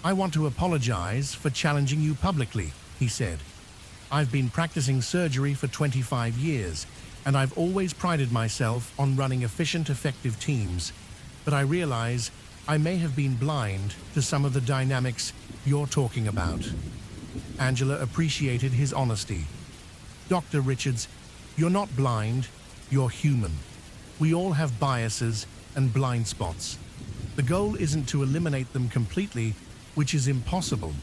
I want to apologize for challenging you publicly, he said. I've been practicing surgery for 25 years, and I've always prided myself on running efficient, effective teams. But I realize I may have been blind to some of the dynamics you're talking about. Angela appreciated his honesty. Dr. Richards, you're not blind, you're human. We all have biases and blind spots. The goal isn't to eliminate them completely, which is impossible,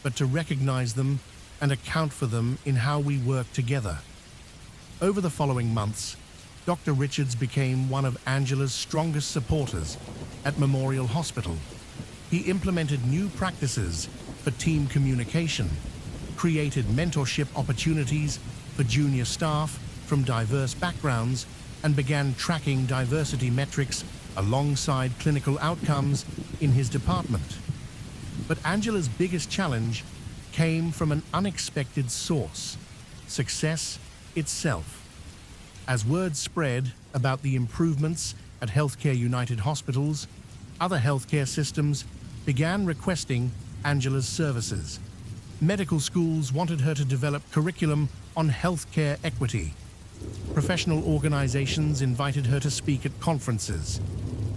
but to recognize them and account for them in how we work together. Over the following months, Dr. Richards became one of Angela's strongest supporters at Memorial Hospital. He implemented new practices for team communication, created mentorship opportunities for junior staff from diverse backgrounds, and began tracking diversity metrics alongside clinical outcomes in his department. But Angela's biggest challenge came from an unexpected source: success itself. As word spread about the improvements at Healthcare United hospitals, other healthcare systems began requesting Angela's services. Medical schools wanted her to develop curriculum on healthcare equity. Professional organizations invited her to speak at conferences.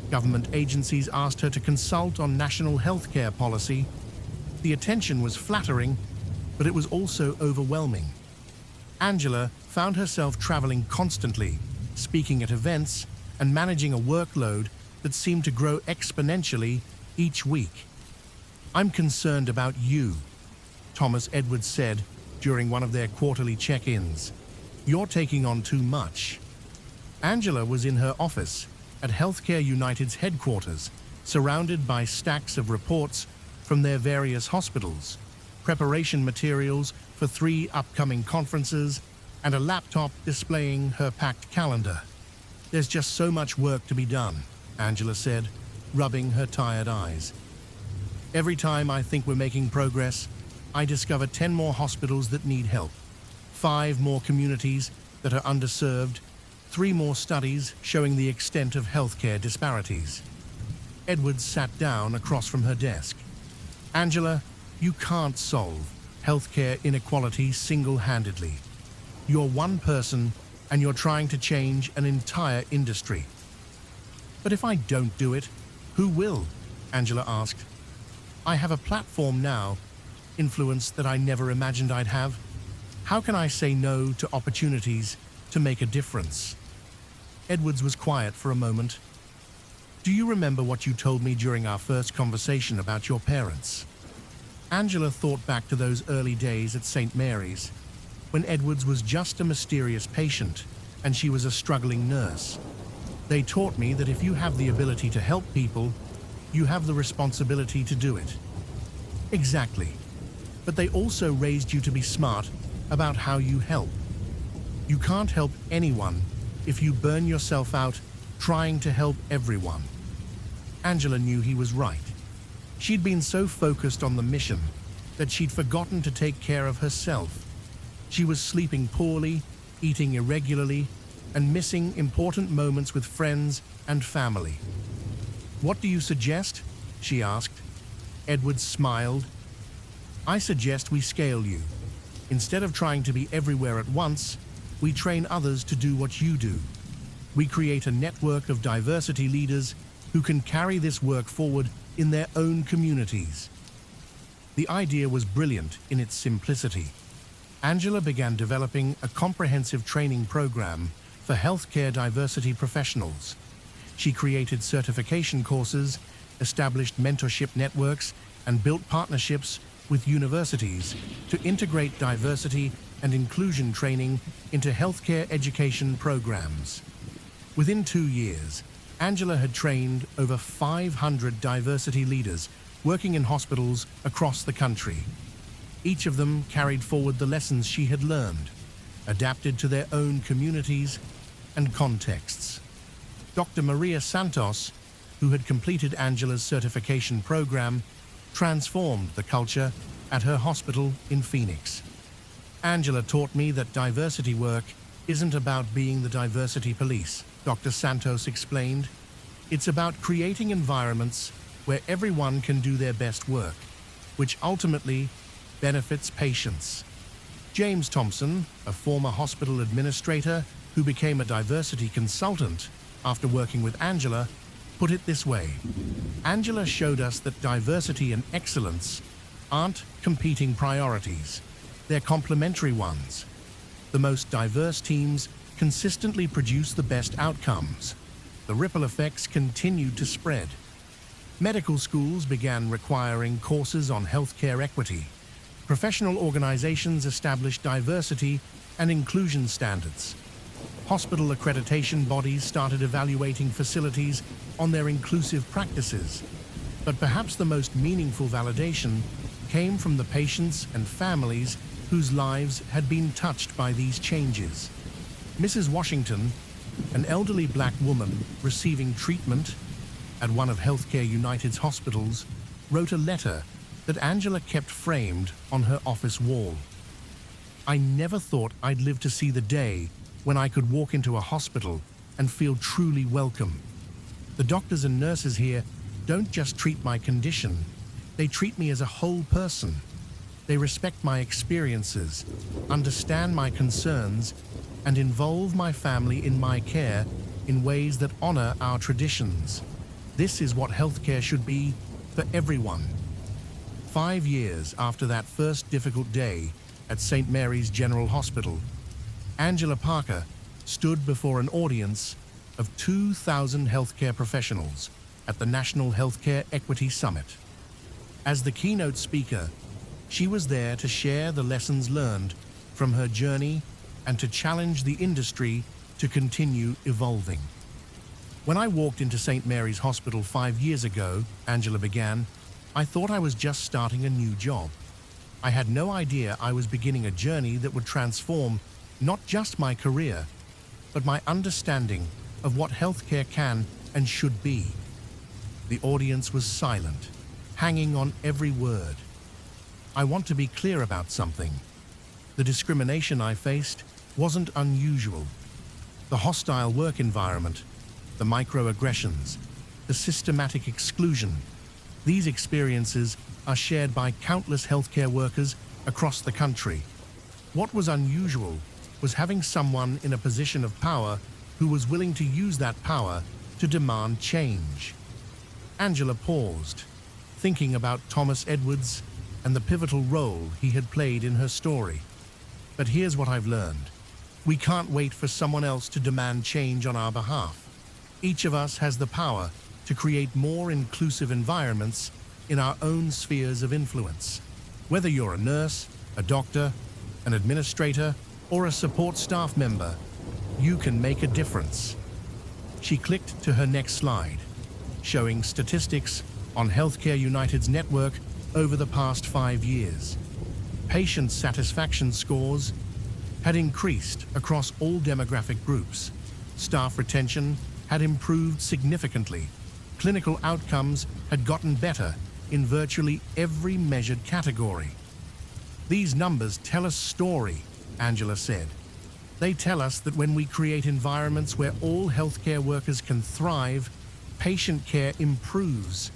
Government agencies asked her to consult on national healthcare policy. The attention was flattering, but it was also overwhelming. Angela found herself traveling constantly, speaking at events, and managing a workload that seemed to grow exponentially each week. "I'm concerned about you," Thomas Edwards said during one of their quarterly check-ins. "You're taking on too much." Angela was in her office at Healthcare United's headquarters, surrounded by stacks of reports from their various hospitals, preparation materials for 3 upcoming conferences, and a laptop displaying her packed calendar. "There's just so much work to be done," Angela said, rubbing her tired eyes. "Every time I think we're making progress, I discover 10 more hospitals that need help, 5 more communities that are underserved, 3 more studies showing the extent of healthcare disparities." Edwards sat down across from her desk. "Angela, you can't solve healthcare inequality single-handedly. You're one person, and you're trying to change an entire industry." "But if I don't do it, who will?" Angela asked. "I have a platform now, influence that I never imagined I'd have. How can I say no to opportunities to make a difference?" Edwards was quiet for a moment. "Do you remember what you told me during our first conversation about your parents?" Angela thought back to those early days at St. Mary's, when Edwards was just a mysterious patient and she was a struggling nurse. "They taught me that if you have the ability to help people, you have the responsibility to do it." "Exactly. But they also raised you to be smart about how you help. You can't help anyone if you burn yourself out trying to help everyone." Angela knew he was right. She'd been so focused on the mission that she'd forgotten to take care of herself. She was sleeping poorly, eating irregularly, and missing important moments with friends and family. "What do you suggest?" she asked. Edwards smiled. "I suggest we scale you. Instead of trying to be everywhere at once, we train others to do what you do. We create a network of diversity leaders who can carry this work forward in their own communities." The idea was brilliant in its simplicity. Angela began developing a comprehensive training program for healthcare diversity professionals. She created certification courses, established mentorship networks, and built partnerships with universities to integrate diversity and inclusion training into healthcare education programs. Within 2 years, Angela had trained over 500 diversity leaders working in hospitals across the country. Each of them carried forward the lessons she had learned, adapted to their own communities and contexts. Dr. Maria Santos, who had completed Angela's certification program, transformed the culture at her hospital in Phoenix. "Angela taught me that diversity work isn't about being the diversity police," Dr. Santos explained. "It's about creating environments where everyone can do their best work. which ultimately benefits patients. James Thompson, a former hospital administrator who became a diversity consultant after working with Angela, put it this way: Angela showed us that diversity and excellence aren't competing priorities, they're complementary ones. The most diverse teams consistently produce the best outcomes. The ripple effects continued to spread. Medical schools began requiring courses on healthcare equity. Professional organizations established diversity and inclusion standards. Hospital accreditation bodies started evaluating facilities on their inclusive practices. But perhaps the most meaningful validation came from the patients and families whose lives had been touched by these changes. Mrs. Washington, an elderly black woman receiving treatment at one of Healthcare United's hospitals, wrote a letter that Angela kept framed on her office wall. "I never thought I'd live to see the day when I could walk into a hospital and feel truly welcome. The doctors and nurses here don't just treat my condition, they treat me as a whole person. They respect my experiences, understand my concerns, and involve my family in my care in ways that honor our traditions. This is what healthcare should be for everyone." 5 years after that first difficult day at St. Mary's General Hospital, Angela Parker stood before an audience of 2,000 healthcare professionals at the National Healthcare Equity Summit. As the keynote speaker, she was there to share the lessons learned from her journey and to challenge the industry to continue evolving. "When I walked into St. Mary's Hospital 5 years ago," Angela began, "I thought I was just starting a new job. I had no idea I was beginning a journey that would transform not just my career, but my understanding of what healthcare can and should be." The audience was silent, hanging on every word. "I want to be clear about something. The discrimination I faced wasn't unusual. The hostile work environment, the microaggressions, the systematic exclusion, these experiences are shared by countless healthcare workers across the country. What was unusual was having someone in a position of power who was willing to use that power to demand change." Angela paused, thinking about Thomas Edwards and the pivotal role he had played in her story. "But here's what I've learned. We can't wait for someone else to demand change on our behalf. Each of us has the power to create more inclusive environments in our own spheres of influence. Whether you're a nurse, a doctor, an administrator, or a support staff member, you can make a difference." She clicked to her next slide, showing statistics on Healthcare United's network over the past 5 years. Patient satisfaction scores had increased across all demographic groups. Staff retention had improved significantly. Clinical outcomes had gotten better in virtually every measured category. "These numbers tell a story," Angela said. "They tell us that when we create environments where all healthcare workers can thrive, patient care improves.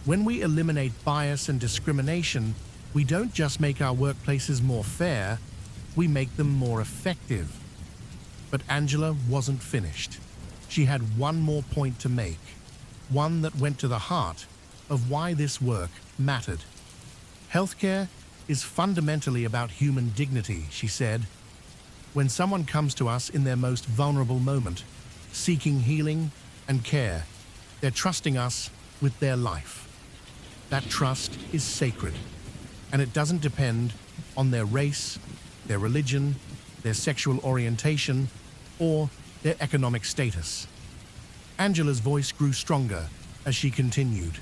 When we eliminate bias and discrimination, we don't just make our workplaces more fair, we make them more effective." But Angela wasn't finished. She had one more point to make, one that went to the heart of why this work mattered. "Healthcare is fundamentally about human dignity," she said. "When someone comes to us in their most vulnerable moment, seeking healing and care, they're trusting us with their life. That trust is sacred, and it doesn't depend on their race, their religion, their sexual orientation, or their economic status." Angela's voice grew stronger as she continued.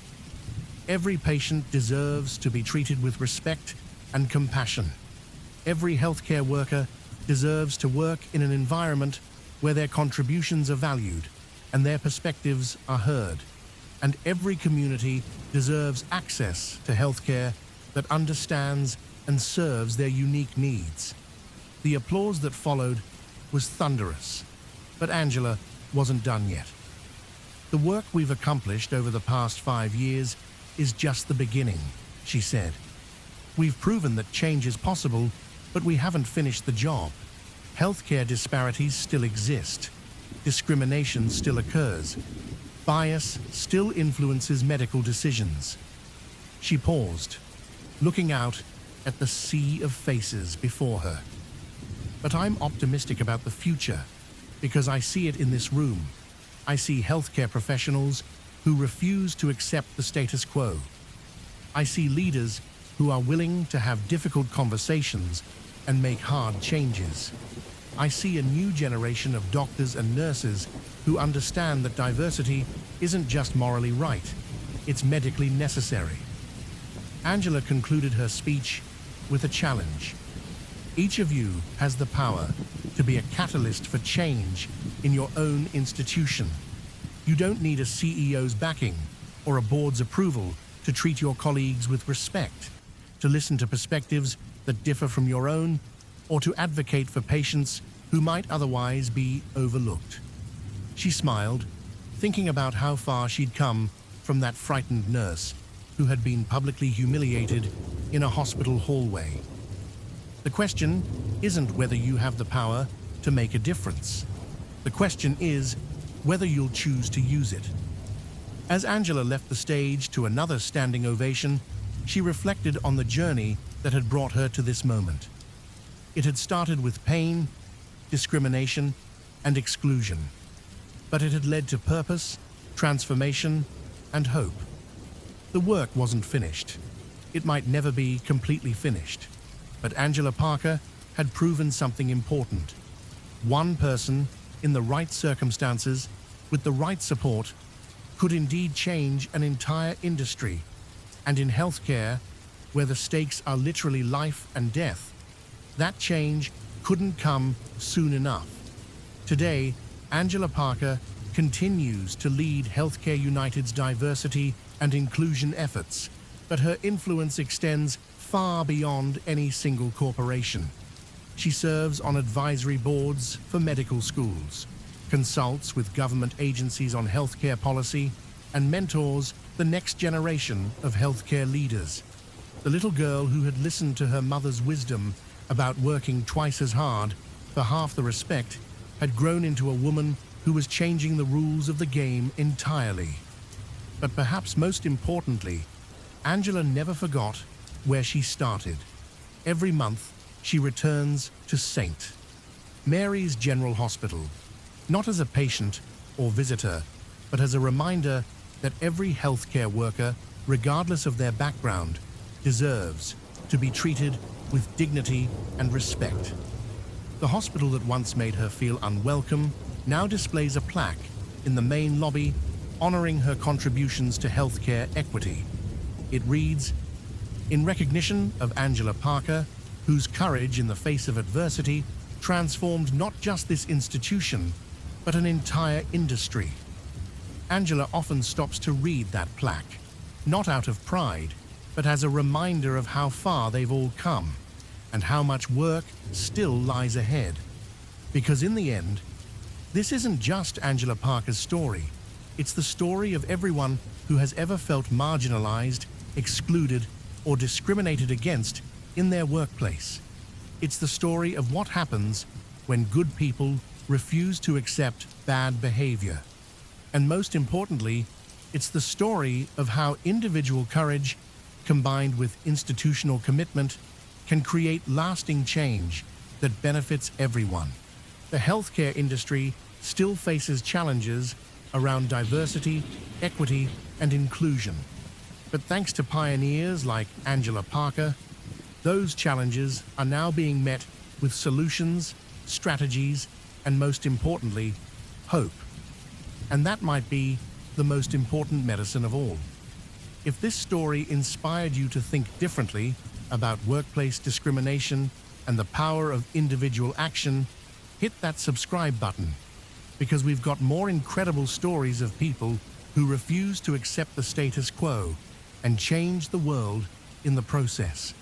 "Every patient deserves to be treated with respect and compassion. Every healthcare worker deserves to work in an environment where their contributions are valued and their perspectives are heard. And every community deserves access to healthcare that understands and serves their unique needs." The applause that followed was thunderous, but Angela wasn't done yet. "The work we've accomplished over the past 5 years is just the beginning," she said. We've proven that change is possible, but we haven't finished the job. Healthcare disparities still exist. Discrimination still occurs. Bias still influences medical decisions. She paused, looking out at the sea of faces before her. But I'm optimistic about the future because I see it in this room. I see healthcare professionals who refuse to accept the status quo. I see leaders who are willing to have difficult conversations and make hard changes. I see a new generation of doctors and nurses who understand that diversity isn't just morally right, it's medically necessary. Angela concluded her speech with a challenge. Each of you has the power to be a catalyst for change in your own institution. You don't need a CEO's backing or a board's approval to treat your colleagues with respect, to listen to perspectives that differ from your own, or to advocate for patients who might otherwise be overlooked. She smiled, thinking about how far she'd come from that frightened nurse who had been publicly humiliated in a hospital hallway. The question isn't whether you have the power to make a difference. The question is whether you'll choose to use it. As Angela left the stage to another standing ovation, she reflected on the journey that had brought her to this moment. It had started with pain, discrimination, and exclusion, but it had led to purpose, transformation, and hope. The work wasn't finished. It might never be completely finished, but Angela Parker had proven something important. One person, in the right circumstances, with the right support, could indeed change an entire industry. And in healthcare, where the stakes are literally life and death, that change couldn't come soon enough. Today, Angela Parker continues to lead Healthcare United's diversity and inclusion efforts, but her influence extends far beyond any single corporation. She serves on advisory boards for medical schools, consults with government agencies on healthcare policy, and mentors the next generation of healthcare leaders. The little girl who had listened to her mother's wisdom about working twice as hard for half the respect had grown into a woman who was changing the rules of the game entirely. But perhaps most importantly, Angela never forgot where she started. Every month, she returns to St. Mary's General Hospital, not as a patient or visitor, but as a reminder that every healthcare worker, regardless of their background, deserves to be treated with dignity and respect. The hospital that once made her feel unwelcome now displays a plaque in the main lobby honoring her contributions to healthcare equity. It reads, "In recognition of Angela Parker, whose courage in the face of adversity transformed not just this institution, but an entire industry." Angela often stops to read that plaque, not out of pride, but as a reminder of how far they've all come and how much work still lies ahead. Because in the end, this isn't just Angela Parker's story. It's the story of everyone who has ever felt marginalized, excluded, or discriminated against in their workplace. It's the story of what happens when good people refuse to accept bad behavior. And most importantly, it's the story of how individual courage, combined with institutional commitment, can create lasting change that benefits everyone. The healthcare industry still faces challenges around diversity, equity, and inclusion. But thanks to pioneers like Angela Parker, those challenges are now being met with solutions, strategies, and most importantly, hope. And that might be the most important medicine of all. If this story inspired you to think differently about workplace discrimination and the power of individual action, hit that subscribe button, because we've got more incredible stories of people who refuse to accept the status quo and change the world in the process.